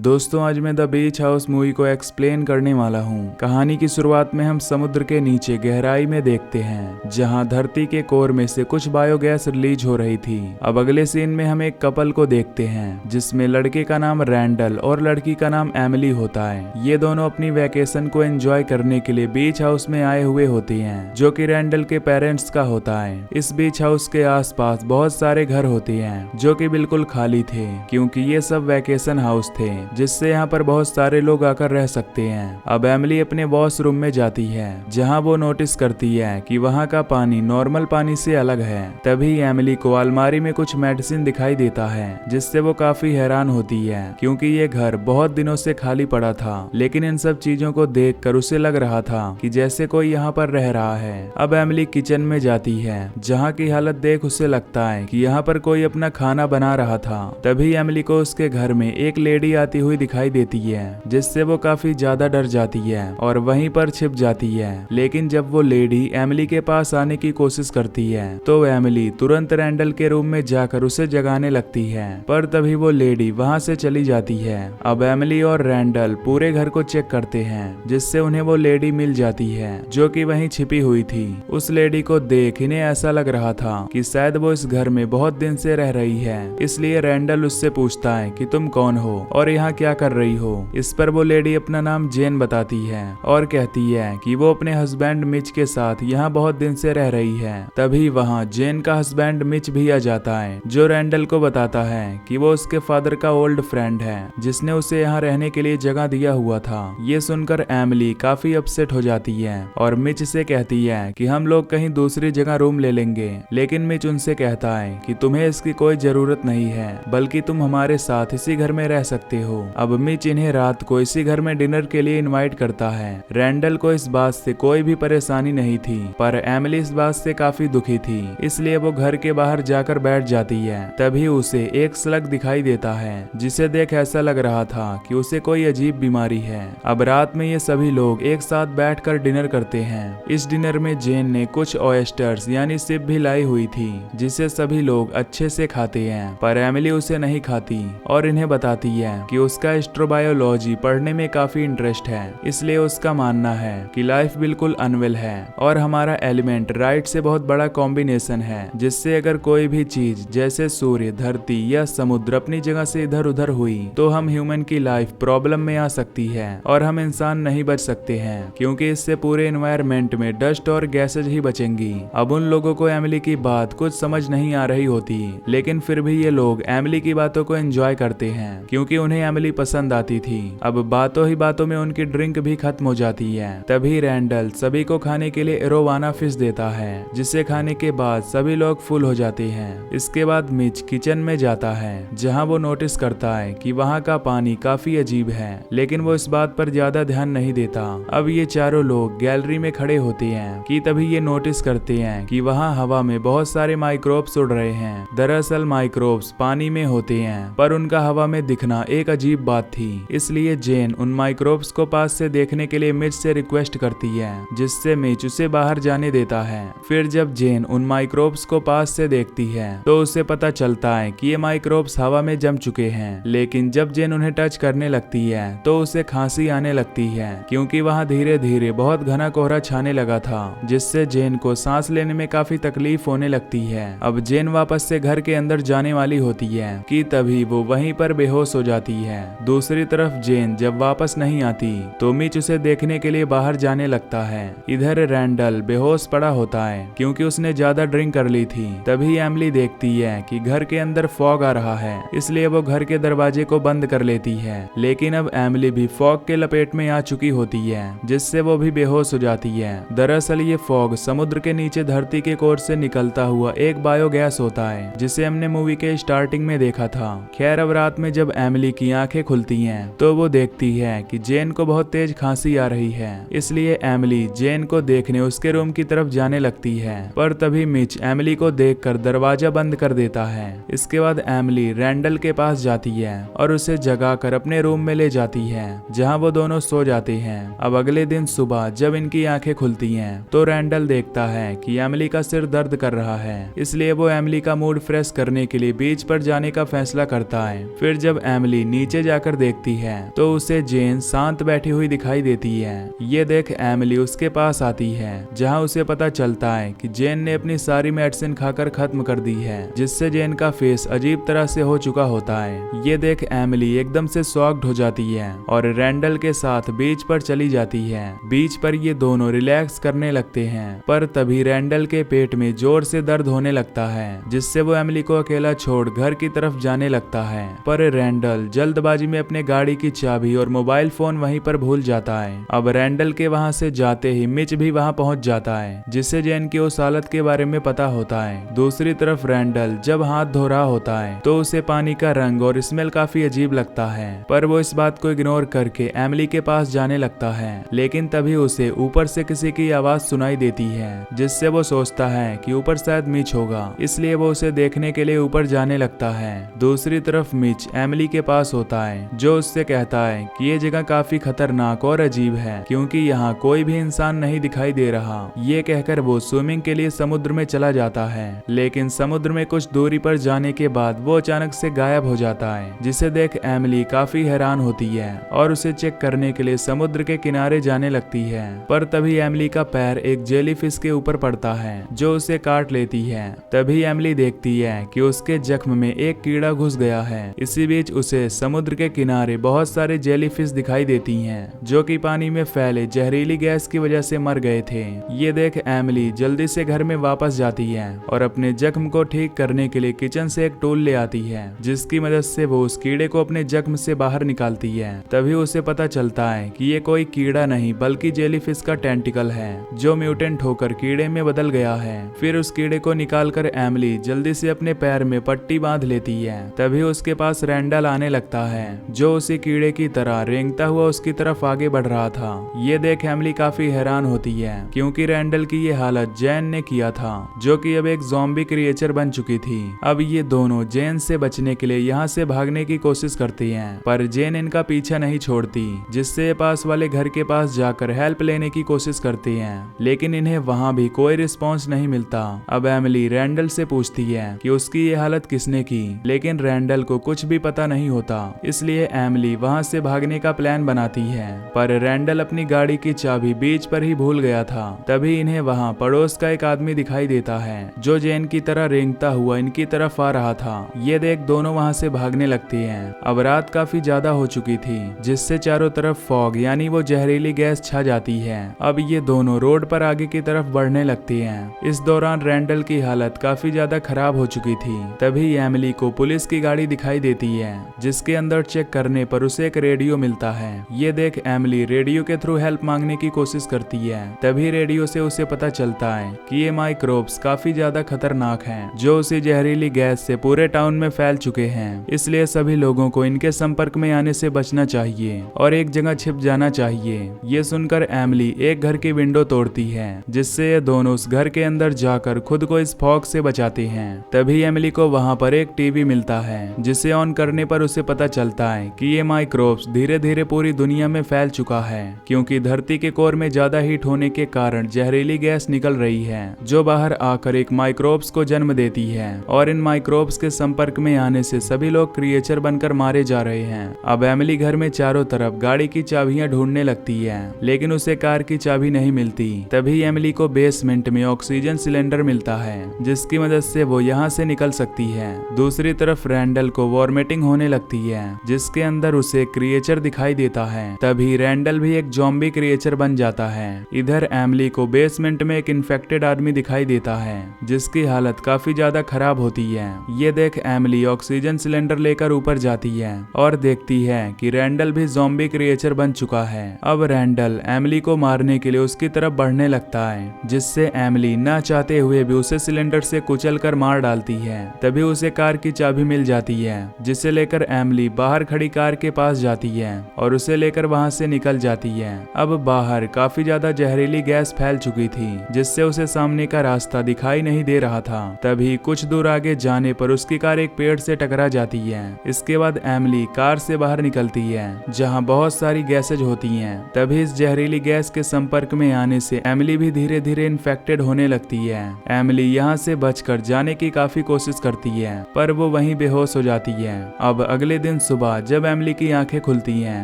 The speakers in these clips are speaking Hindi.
दोस्तों आज मैं द बीच हाउस मूवी को एक्सप्लेन करने वाला हूँ। कहानी की शुरुआत में हम समुद्र के नीचे गहराई में देखते हैं जहाँ धरती के कोर में से कुछ बायोगैस रिलीज हो रही थी। अब अगले सीन में हम एक कपल को देखते हैं जिसमें लड़के का नाम रैंडल और लड़की का नाम एमिली होता है। ये दोनों अपनी वैकेशन को एंजॉय करने के लिए बीच हाउस में आए हुए होते हैं जो कि रैंडल के पेरेंट्स का होता है। इस बीच हाउस के आसपास बहुत सारे घर होते हैं जो कि बिल्कुल खाली थे क्योंकि ये सब वैकेशन हाउस थे जिससे यहाँ पर बहुत सारे लोग आकर रह सकते हैं। अब एमिली अपने वॉश रूम में जाती है जहाँ वो नोटिस करती है कि वहाँ का पानी नॉर्मल पानी से अलग है। तभी एमिली को अलमारी में कुछ मेडिसिन दिखाई देता है जिससे वो काफी हैरान होती है क्योंकि ये घर बहुत दिनों से खाली पड़ा था, लेकिन इन सब चीजों को देखकर उसे लग रहा था कि जैसे कोई यहाँ पर रह रहा है। अब एमिली किचन में जाती है जहाँ की हालत देख उसे लगता है कि यहाँ पर कोई अपना खाना बना रहा था। तभी एमिली को उसके घर में एक लेडी आती हुई दिखाई देती है जिससे वो काफी ज्यादा डर जाती है और वहीं पर छिप जाती है। लेकिन जब वो लेडी एमिली के पास आने की कोशिश करती है तो एमिली तुरंत रैंडल के रूम में जाकर उसे जगाने लगती है, पर तभी वो लेडी वहां से चली जाती है। अब एमिली और रैंडल पूरे घर को चेक करते हैं जिससे उन्हें वो लेडी मिल जाती है जो कि वहीं छिपी हुई थी। उस लेडी को देख इन्हें ऐसा लग रहा था कि शायद वो इस घर में बहुत दिन से रह रही है, इसलिए रैंडल उससे पूछता है कि तुम कौन हो और यहाँ क्या कर रही हो। इस पर वो लेडी अपना नाम जेन बताती है और कहती है कि वो अपने हस्बैंड मिच के साथ यहाँ बहुत दिन से रह रही है। तभी वहाँ जेन का हस्बैंड मिच भी आ जाता है जो रैंडल को बताता है कि वो उसके फादर का ओल्ड फ्रेंड है जिसने उसे यहाँ रहने के लिए जगह दिया हुआ था। ये सुनकर एमिली काफी अपसेट हो जाती है और मिच से कहती है कि हम लोग कहीं दूसरी जगह रूम ले लेंगे, लेकिन मिच उनसे कहता है कि तुम्हें इसकी कोई जरूरत नहीं है, बल्कि तुम हमारे साथ इसी घर में रह सकते हो। अब मिच इन्हें रात को इसी घर में डिनर के लिए इनवाइट करता है। रैंडल को इस बात से कोई भी परेशानी नहीं थी, पर एमिली इस बात से काफी दुखी थी, इसलिए वो घर के बाहर जाकर बैठ जाती है। तभी उसे एक स्लग दिखाई देता है जिसे देख ऐसा लग रहा था कि उसे कोई अजीब बीमारी है। अब रात में ये सभी लोग एक साथ बैठकर डिनर करते हैं। इस डिनर में जेन ने कुछ ऑयस्टर्स यानी सिप भी लाई हुई थी जिसे सभी लोग अच्छे से खाते हैं, पर एमिली उसे नहीं खाती और इन्हें बताती है कि उसका एस्ट्रोबायोलॉजी पढ़ने में काफी इंटरेस्ट है, इसलिए उसका मानना है कि लाइफ बिल्कुल अनवेल है और हमारा एलिमेंट राइट से बहुत बड़ा कॉम्बिनेशन है जिससे अगर कोई भी चीज जैसे सूर्य, धरती या समुद्र अपनी जगह से इधर उधर हुई तो हम ह्यूमन की लाइफ प्रॉब्लम में आ सकती है और हम इंसान नहीं बच सकते हैं क्योंकि इससे पूरे एनवायरमेंट में डस्ट और गैसेज ही बचेंगी। अब उन लोगों को एमिली की बात कुछ समझ नहीं आ रही होती, लेकिन फिर भी ये लोग एमिली की बातों को एंजॉय करते हैं क्योंकि उन्हें एमिली पसंद आती थी। अब बातों ही बातों में उनकी ड्रिंक भी खत्म हो जाती है। तभी रैंडल सभी को खाने के लिए एरोवाना फिश देता है जिसे खाने के बाद सभी लोग फुल हो जाते हैं। इसके बाद मिच किचन में जाता है जहां वो नोटिस करता है कि वहां का पानी काफी अजीब है, लेकिन वो इस बात पर ज्यादा ध्यान नहीं देता। अब ये चारों लोग गैलरी में खड़े होते हैं कि तभी ये नोटिस करते हैं कि वहां हवा में बहुत सारे माइक्रोब्स उड़ रहे हैं। दरअसल माइक्रोब्स पानी में होते हैं, पर उनका हवा में दिखना एक अजीब बात थी, इसलिए जेन उन माइक्रोब्स को पास से देखने के लिए मिच से रिक्वेस्ट करती है जिससे मिच उसे बाहर जाने देता है। फिर जब जेन उन माइक्रोब्स को पास से देखती है तो उसे पता चलता है कि ये माइक्रोब्स हवा में जम चुके हैं, लेकिन जब जेन उन्हें टच करने लगती है तो उसे खांसी आने लगती है क्योंकि वहां धीरे धीरे बहुत घना कोहरा छाने लगा था जिससे जेन को सांस लेने में काफी तकलीफ होने लगती है। अब जेन वापस से घर के अंदर जाने वाली होती है कि तभी वो वहीं पर बेहोश हो जाती है। दूसरी तरफ जेन जब वापस नहीं आती तो मिच उसे देखने के लिए बाहर जाने लगता है। इधर रैंडल बेहोश पड़ा होता है क्योंकि उसने ज्यादा ड्रिंक कर ली थी। तभी एमिली देखती है कि घर के अंदर फॉग आ रहा है, इसलिए वो घर के दरवाजे को बंद कर लेती है, लेकिन अब एमिली भी फॉग के लपेट में आ चुकी होती है जिससे वो भी बेहोश हो जाती है। दरअसल ये फॉग समुद्र के नीचे धरती के कोर से निकलता हुआ एक बायोगैस होता है जिसे हमने मूवी के स्टार्टिंग में देखा था। खैर अब रात में जब एमिली की आंखें खुलती हैं तो वो देखती है कि जेन को बहुत तेज खांसी आ रही है, इसलिए एमिली जेन को देखने उसके रूम की तरफ जाने लगती है, पर तभी मिच एमिली को देखकर दरवाजा बंद कर देता है। इसके बाद एमिली रैंडल के पास जाती है और उसे जगाकर अपने रूम में ले जाती है जहां वो दोनों सो जाते हैं। अब अगले दिन सुबह जब इनकी आंखें खुलती हैं तो रैंडल देखता है कि एमिली का सिर दर्द कर रहा है, इसलिए वो एमिली का मूड फ्रेश करने के लिए बीच पर जाने का फैसला करता है। फिर जब एमिली नीचे नीचे जाकर देखती है तो उसे जेन शांत बैठी हुई दिखाई देती है। ये देख एमिली उसके पास आती है, जहाँ उसे पता चलता है कि जेन ने अपनी सारी मेडिसिन खाकर खत्म कर दी है, जिससे जेन का फेस अजीब तरह से हो चुका होता है। ये देख एमिली एकदम से शॉक्ड हो जाती है और रैंडल के साथ बीच पर चली जाती है। बीच पर ये दोनों रिलैक्स करने लगते हैं, पर तभी रैंडल के पेट में जोर से दर्द होने लगता है, जिससे वो एमिली को अकेला छोड़ घर की तरफ जाने लगता है। पर रैंडल जल्दबाजी में अपने गाड़ी की चाबी और मोबाइल फोन वहीं पर भूल जाता है। अब रैंडल के वहां से जाते ही मिच भी वहां पहुंच जाता है, जिससे जेन की उस हालत के बारे में पता होता है। दूसरी तरफ रैंडल जब हाथ धो रहा होता है तो उसे पानी का रंग और स्मेल काफी अजीब लगता है, पर वो इस बात को इग्नोर करके एमिली के पास जाने लगता है। लेकिन तभी उसे ऊपर से किसी की आवाज सुनाई देती है, जिससे वो सोचता है कि ऊपर शायद मिच होगा, इसलिए वो उसे देखने के लिए ऊपर जाने लगता है। दूसरी तरफ मिच एमिली के पास होता है, जो उससे कहता है कि ये जगह काफी खतरनाक और अजीब है, क्योंकि यहाँ कोई भी इंसान नहीं दिखाई दे रहा। ये कहकर वो स्विमिंग के लिए समुद्र में चला जाता है, लेकिन समुद्र में कुछ दूरी पर जाने के बाद वो अचानक से गायब हो जाता है, जिसे देख एमिली काफी हैरान होती है और उसे चेक करने के लिए समुद्र के किनारे जाने लगती है। पर तभी एमिली का पैर एक जेलीफिश के ऊपर पड़ता है, जो उसे काट लेती है। तभी एमिली देखती है कि उसके जख्म में एक कीड़ा घुस गया है। इसी बीच उसे समुद्र के किनारे बहुत सारे जेलीफिश दिखाई देती हैं, जो कि पानी में फैले जहरीली गैस की वजह से मर गए थे। ये देख एमिली जल्दी से घर में वापस जाती है और अपने जख्म को ठीक करने के लिए किचन से एक टूल ले आती है, जिसकी मदद से वो उस कीड़े को अपने जख्म से बाहर निकालती है। तभी उसे पता चलता है कि ये कोई कीड़ा नहीं बल्कि जेलीफिश का टेंटिकल है, जो म्यूटेंट होकर कीड़े में बदल गया है। फिर उस कीड़े को निकालकर एमिली जल्दी से अपने पैर में पट्टी बांध लेती है। तभी उसके पास रैंडल आने लगता है, जो उसी कीड़े की तरह रेंगता हुआ उसकी तरफ आगे बढ़ रहा था। ये देख एमिली काफी हैरान होती है, क्योंकि रैंडल की ये हालत जेन ने किया था, जो कि अब एक ज़ॉम्बी क्रिएचर बन चुकी थी। अब ये दोनों जेन से बचने के लिए यहाँ से भागने की कोशिश करती हैं, पर जेन इनका पीछा नहीं छोड़ती, जिससे पास वाले घर के पास जाकर हेल्प लेने की कोशिश करती हैं, लेकिन इन्हें वहाँ भी कोई रिस्पॉन्स नहीं मिलता। अब एमिली रैंडल से पूछती है कि उसकी ये हालत किसने की, लेकिन रैंडल को कुछ भी पता नहीं होता, इसलिए एमिली वहाँ से भागने का प्लान बनाती है। पर रैंडल अपनी गाड़ी की चाबी बीच पर ही भूल गया था। तभी इन्हें वहाँ पड़ोस का एक आदमी दिखाई देता है, जो जेन की तरह रेंगता हुआ इनकी तरफ आ रहा था। ये देख दोनों वहाँ से भागने लगती हैं। अब रात काफी ज्यादा हो चुकी थी, जिससे चारों तरफ फॉग यानी वो जहरीली गैस छा जाती है। अब ये दोनों रोड पर आगे की तरफ बढ़ने लगती हैं। इस दौरान रैंडल की हालत काफी ज्यादा खराब हो चुकी थी। तभी एमिली को पुलिस की गाड़ी दिखाई देती है, जिसके अंदर चेक करने पर उसे एक रेडियो मिलता है। ये देख एमिली रेडियो के थ्रू हेल्प मांगने की कोशिश करती है। तभी रेडियो से उसे पता चलता है कि ये माइक्रोब्स काफी ज्यादा खतरनाक हैं, जो उसी जहरीली गैस से पूरे टाउन में फैल चुके हैं, इसलिए सभी लोगों को इनके संपर्क में आने से बचना चाहिए और एक जगह छिप जाना चाहिए। ये सुनकर एमिली एक घर की विंडो तोड़ती है, जिससे ये दोनों उस घर के अंदर जाकर खुद को इस फॉग से बचाते हैं। तभी एमिली को वहां पर एक टीवी मिलता है, जिसे ऑन करने पर उसे पता चलता है कि ये माइक्रोब्स धीरे धीरे पूरी दुनिया में फैल चुका है, क्योंकि धरती के कोर में ज्यादा हीट होने के कारण जहरीली गैस निकल रही है, जो बाहर आकर एक माइक्रोब्स को जन्म देती है और इन माइक्रोब्स के संपर्क में आने से सभी लोग क्रिएचर बनकर मारे जा रहे हैं। अब एमिली घर में चारों तरफ गाड़ी की चाबियां ढूंढने लगती है, लेकिन उसे कार की चाबी नहीं मिलती। तभी एमिली को बेसमेंट में ऑक्सीजन सिलेंडर मिलता है, जिसकी मदद से वो यहाँ से निकल सकती है। दूसरी तरफ रैंडल को वॉमिटिंग होने लगती है, जिसके अंदर उसे क्रिएचर दिखाई देता है। तभी रैंडल भी एक ज़ॉम्बी क्रिएचर बन जाता है। इधर एमिली को बेसमेंट में एक इन्फेक्टेड आदमी दिखाई देता है, जिसकी हालत काफी ज्यादा खराब होती है। ये देख एमिली ऑक्सीजन सिलेंडर लेकर ऊपर जाती है और देखती है कि रैंडल भी ज़ॉम्बी क्रिएचर बन चुका है। अब रैंडल एमिली को मारने के लिए उसकी तरफ बढ़ने लगता है, जिससे एमिली ना चाहते हुए भी उसे सिलेंडर से कुचलकर मार डालती है। तभी उसे कार की चाबी मिल जाती है, जिसे लेकर एमिली बाहर खड़ी कार के पास जाती है और उसे लेकर वहां से निकल जाती है। अब बाहर काफी ज्यादा जहरीली गैस फैल चुकी थी, जिससे उसे सामने का रास्ता दिखाई नहीं दे रहा था। तभी कुछ दूर आगे जाने पर उसकी कार एक पेड़ से टकरा जाती है। इसके बाद एमिली कार से बाहर निकलती है, जहां बहुत सारी गैसेज होती हैं। तभी इस जहरीली गैस के संपर्क में आने से एमिली भी धीरे धीरे इन्फेक्टेड होने लगती है। एमिली यहाँ से बचकर जाने की काफी कोशिश करती है, पर वो वहीं बेहोश हो जाती है। अब अगले दिन दिन सुबह जब एमिली की आंखें खुलती हैं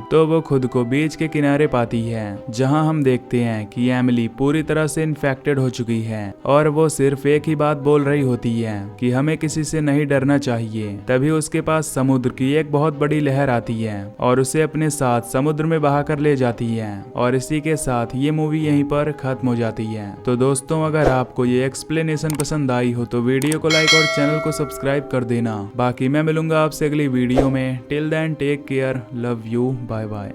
तो वो खुद को बीच के किनारे पाती है, जहां हम देखते हैं कि एमिली पूरी तरह से इन्फेक्टेड हो चुकी है और वो सिर्फ एक ही बात बोल रही होती है कि हमें किसी से नहीं डरना चाहिए। तभी उसके पास समुद्र की एक बहुत बड़ी लहर आती है और उसे अपने साथ समुद्र में बहाकर ले जाती है। और इसी के साथ ये मूवी यहीं पर खत्म हो जाती है। तो दोस्तों, अगर आपको ये एक्सप्लेनेशन पसंद आई हो तो वीडियो को लाइक और चैनल को सब्सक्राइब कर देना। बाकी मैं मिलूंगा आपसे अगली वीडियो में। Till then take care, love you, bye bye.